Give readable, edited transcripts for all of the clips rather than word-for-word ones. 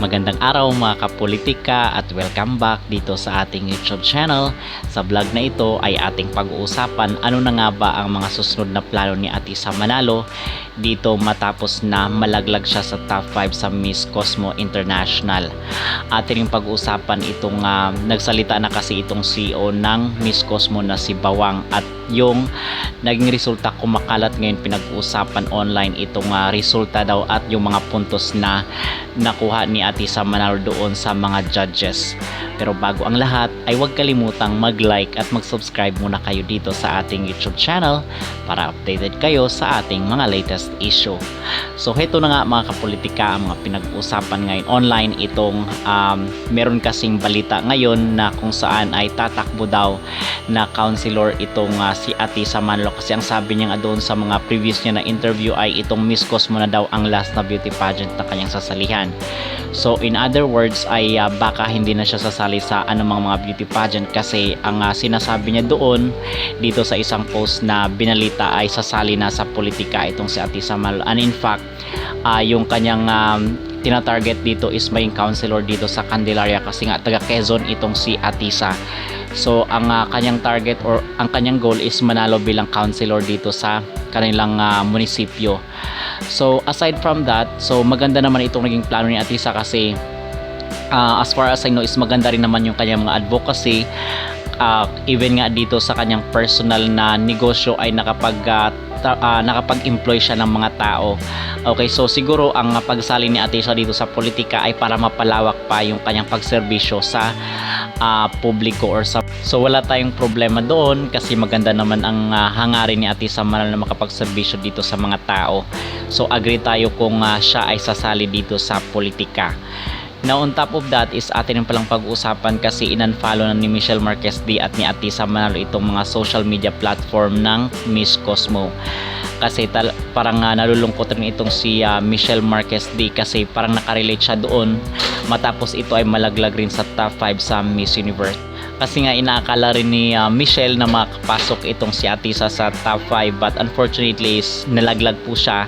Magandang araw mga kapolitika at welcome back dito sa ating YouTube channel. Sa vlog na ito ay ating pag-uusapan ano na nga ba ang mga susunod na plano ni Atisa Manalo dito matapos na malaglag siya sa top 5 sa Miss Cosmo International. Ating pag-uusapan itong nagsalita na kasi itong CEO ng Miss Cosmo na si Bawang at yung naging resulta kumakalat ngayon pinag-uusapan online itong resulta daw at yung mga puntos na nakuha ni Atisa Manalo doon sa mga judges. Pero bago ang lahat ay huwag kalimutang mag-like at mag-subscribe muna kayo dito sa ating YouTube channel para updated kayo sa ating mga latest issue. So heto na nga mga kapolitika ang mga pinag-uusapan ngayon online itong meron kasing balita ngayon na kung saan ay tatakbo daw na counselor itong si Atisa Manalo kasi ang sabi niya nga doon sa mga previous niya na interview ay itong Miss Cosmo na daw ang last na beauty pageant na kanyang sasalihan. So in other words ay baka hindi na siya sasali sa anumang mga beauty pageant kasi ang sinasabi niya doon dito sa isang post na binalita ay sasali na sa politika itong si Atisa Manalo. And in fact yung kanyang tina-target dito is maging counselor dito sa Candelaria kasi nga taga Quezon itong si Atisa. So ang kanyang target or ang kanyang goal is manalo bilang counselor dito sa kanilang munisipyo. So aside from that, so maganda naman itong naging plano ni Atisa kasi as far as I know is maganda rin naman yung kanyang mga advocacy. Even nga dito sa kanyang personal na negosyo ay nakapag-employ siya ng mga tao. Okay, so siguro ang pagsali ni Atisa dito sa politika ay para mapalawak pa yung kanyang pagserbisyo sa publiko or sa so wala tayong problema doon kasi maganda naman ang hangarin ni Atisa Manalo na makapagserbisyo dito sa mga tao. So agree tayo kung siya ay sasali dito sa politika. Now on top of that is atin yung palang pag-uusapan kasi in-unfollow na ni Michelle Marquez D at ni Atisa Manalo itong mga social media platform ng Miss Cosmo. Kasi parang nalulungkot rin itong si Michelle Marquez D kasi parang nakarelate siya doon matapos ito ay malaglag rin sa top 5 sa Miss Universe. Kasi nga inaakala rin ni Michelle na makapasok itong si Atisa sa top 5 but unfortunately is nalaglag po siya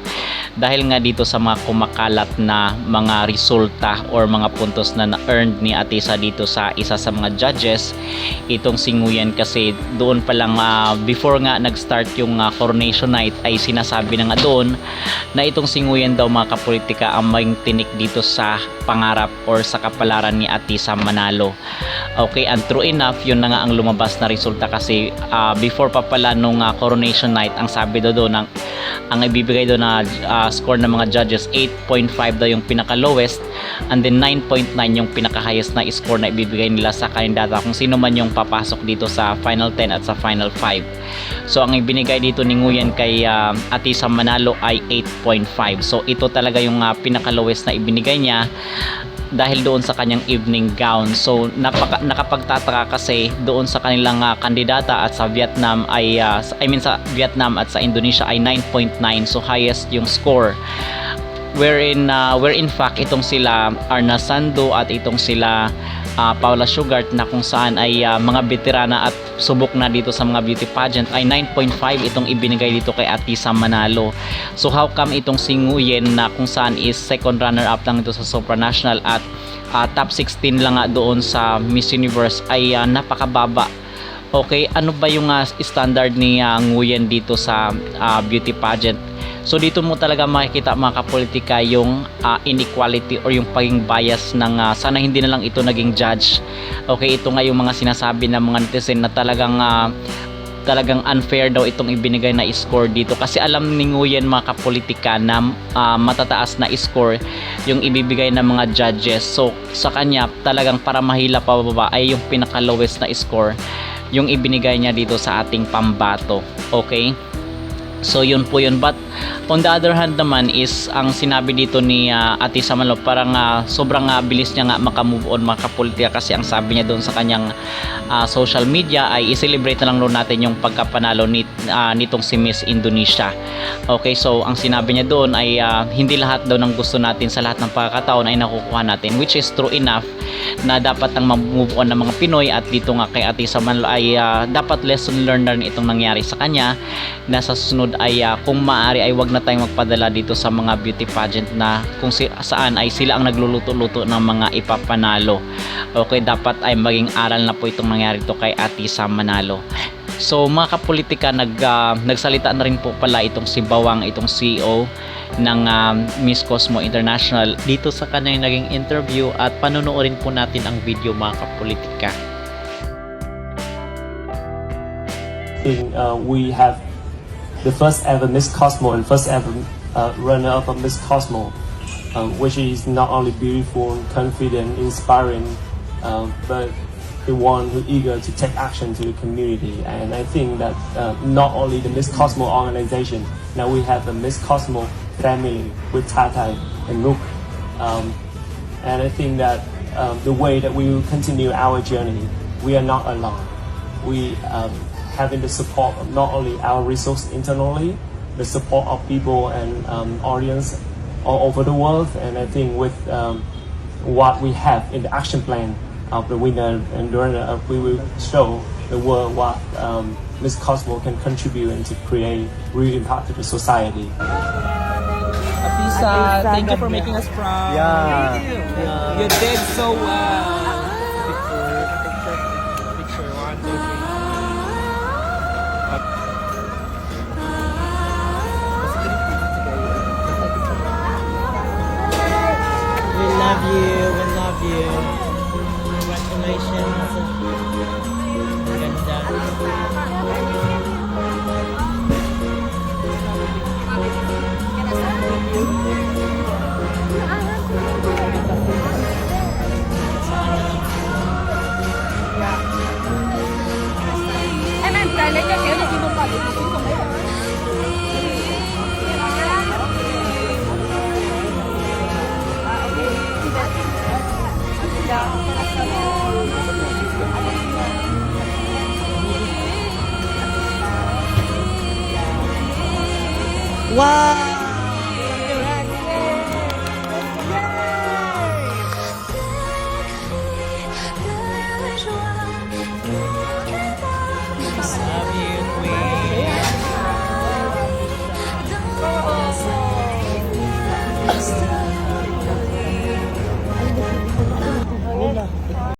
dahil nga dito sa mga kumakalat na mga resulta or mga puntos na na-earned ni Atisa dito sa isa sa mga judges itong si Nguyen kasi doon pa lang before nga nag-start yung coronation night ay sinasabi na nga doon na itong si Nguyen daw mga kapolitika ang may tinik dito sa pangarap or sa kapalaran ni Atisa Manalo. Okay, and true enough yun na nga ang lumabas na resulta kasi before pa pala nung coronation night ang sabi doon ang ibibigay doon na score ng mga judges 8.5 daw yung pinaka lowest and then 9.9 yung pinaka highest na score na ibibigay nila sa kandidata kung sino man yung papasok dito sa final 10 at sa final 5. So ang ibinigay dito ni Nguyen kay Atisa Manalo ay 8.5. So ito talaga yung pinaka lowest na ibinigay niya dahil doon sa kanyang evening gown. So nakapagtataka kasi doon sa kanilang kandidata at sa Vietnam ay sa Vietnam at sa Indonesia ay 9.9, so highest yung score. Where in fact itong sila Arna Sando at itong sila Paula Sugart na kung saan ay mga veterana at subok na dito sa mga beauty pageant ay 9.5 itong ibinigay dito kay Atisa Manalo. So how come itong si Nguyen na kung saan is second runner up lang ito sa supranational at top 16 lang nga doon sa Miss Universe ay napakababa. Okay, ano ba yung standard ni Nguyen dito sa beauty pageant? So dito mo talaga makikita mga kapolitika yung inequality or yung pagiging bias ng sana hindi na lang ito naging judge. Okay, ito nga yung mga sinasabi ng mga netizen na talagang unfair daw itong ibinigay na score dito kasi alam ni Nguyen mga kapolitika na matataas na score yung ibibigay ng mga judges. So sa kanya talagang para mahila pa baba ay yung pinaka lowest na score yung ibinigay niya dito sa ating pambato. Okay, so yun po yun. But on the other hand naman is ang sinabi dito ni Atisa Manalo parang sobrang bilis niya nga makamove on mga kapolitika kasi ang sabi niya doon sa kanyang social media ay i-celebrate na lang doon natin yung pagkapanalo nitong si Miss Indonesia. Okay, so ang sinabi niya doon ay hindi lahat daw ng gusto natin sa lahat ng pagkakataon ay nakukuha natin, which is true enough na dapat ang mag-move on ng mga Pinoy at dito nga kay Atisa Manalo ay dapat lesson learned na rin itong nangyari sa kanya na sa susunod susunod ay kung maaari ay wag na tayong magpadala dito sa mga beauty pageant na kung saan ay sila ang nagluluto-luto ng mga ipapanalo. Okay, dapat ay maging aral na po itong nangyari to kay Atisa Manalo. So mga kapolitika, nagsalita na rin po pala itong si Bawang, itong CEO ng Miss Cosmo International dito sa kanyang naging interview, at panonoorin po natin ang video mga kapolitika. We have the first ever Miss Cosmo and first ever runner-up of Miss Cosmo, which is not only beautiful, confident, inspiring, but the one who eager to take action to the community. And I think that not only the Miss Cosmo organization, now we have the Miss Cosmo family with Tatai and Nook. And I think that the way that we will continue our journey, we are not alone. We having the support of not only our resource internally, the support of people and audience all over the world. And I think with what we have in the action plan of the winner and runner-up, we will show the world what Miss Cosmo can contribute and to create real impact to the society. Atisa, thank you for making us proud. Yeah. You did so well. Picture 1, 2, 3. We love you. We love you. Congratulations. Ganda. Em trả lấy cho kiểu này chị một quả để chị xuống không đấy. Wow.